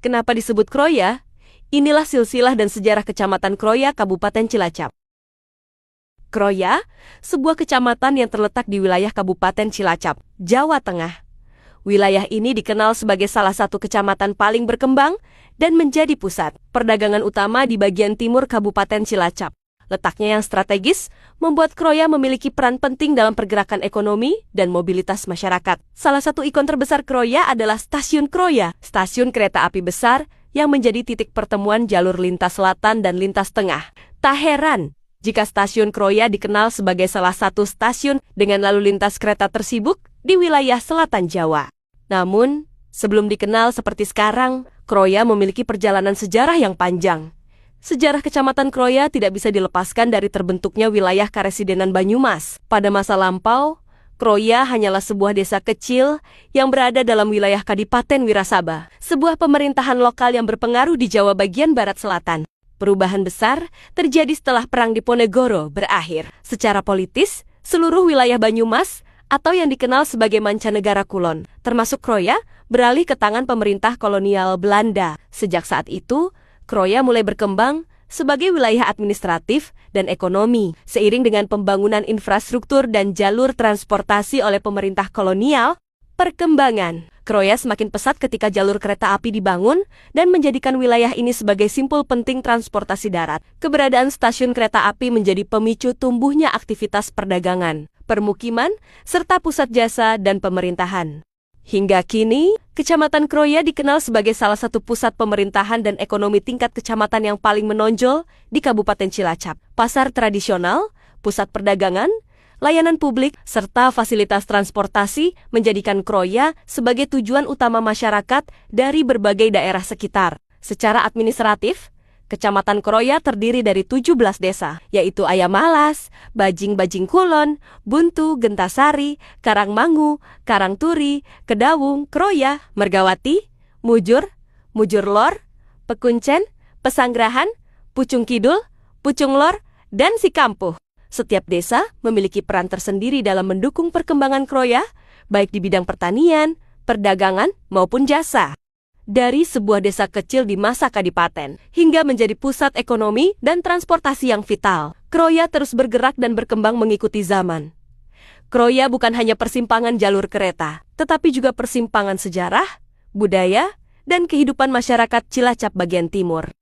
Kenapa disebut Kroya? Inilah silsilah dan sejarah Kecamatan Kroya, Kabupaten Cilacap. Kroya, sebuah kecamatan yang terletak di wilayah Kabupaten Cilacap, Jawa Tengah. Wilayah ini dikenal sebagai salah satu kecamatan paling berkembang dan menjadi pusat perdagangan utama di bagian timur Kabupaten Cilacap. Letaknya yang strategis membuat Kroya memiliki peran penting dalam pergerakan ekonomi dan mobilitas masyarakat. Salah satu ikon terbesar Kroya adalah Stasiun Kroya, stasiun kereta api besar yang menjadi titik pertemuan jalur lintas selatan dan lintas tengah. Tak heran jika Stasiun Kroya dikenal sebagai salah satu stasiun dengan lalu lintas kereta tersibuk di wilayah selatan Jawa. Namun, sebelum dikenal seperti sekarang, Kroya memiliki perjalanan sejarah yang panjang. Sejarah Kecamatan Kroya tidak bisa dilepaskan dari terbentuknya wilayah Karesidenan Banyumas. Pada masa lampau, Kroya hanyalah sebuah desa kecil yang berada dalam wilayah Kadipaten Wirasaba, sebuah pemerintahan lokal yang berpengaruh di Jawa bagian barat selatan. Perubahan besar terjadi setelah Perang Diponegoro berakhir. Secara politis, seluruh wilayah Banyumas atau yang dikenal sebagai Mancanegara Kulon, termasuk Kroya, beralih ke tangan pemerintah kolonial Belanda. Sejak saat itu, Kroya mulai berkembang sebagai wilayah administratif dan ekonomi. Seiring dengan pembangunan infrastruktur dan jalur transportasi oleh pemerintah kolonial, perkembangan Kroya semakin pesat ketika jalur kereta api dibangun dan menjadikan wilayah ini sebagai simpul penting transportasi darat. Keberadaan stasiun kereta api menjadi pemicu tumbuhnya aktivitas perdagangan, permukiman, serta pusat jasa dan pemerintahan. Hingga kini, Kecamatan Kroya dikenal sebagai salah satu pusat pemerintahan dan ekonomi tingkat kecamatan yang paling menonjol di Kabupaten Cilacap. Pasar tradisional, pusat perdagangan, layanan publik, serta fasilitas transportasi menjadikan Kroya sebagai tujuan utama masyarakat dari berbagai daerah sekitar. Secara administratif, Kecamatan Kroya terdiri dari 17 desa, yaitu Ayamalas, Bajing-Bajing Kulon, Buntu, Gentasari, Karangmangu, Karangturi, Kedawung, Kroya, Mergawati, Mujur, Mujur Lor, Pekuncen, Pesanggerahan, Pucung Kidul, Pucung Lor, dan Sikampuh. Setiap desa memiliki peran tersendiri dalam mendukung perkembangan Kroya, baik di bidang pertanian, perdagangan, maupun jasa. Dari sebuah desa kecil di masa kadipaten, hingga menjadi pusat ekonomi dan transportasi yang vital, Kroya terus bergerak dan berkembang mengikuti zaman. Kroya bukan hanya persimpangan jalur kereta, tetapi juga persimpangan sejarah, budaya, dan kehidupan masyarakat Cilacap bagian timur.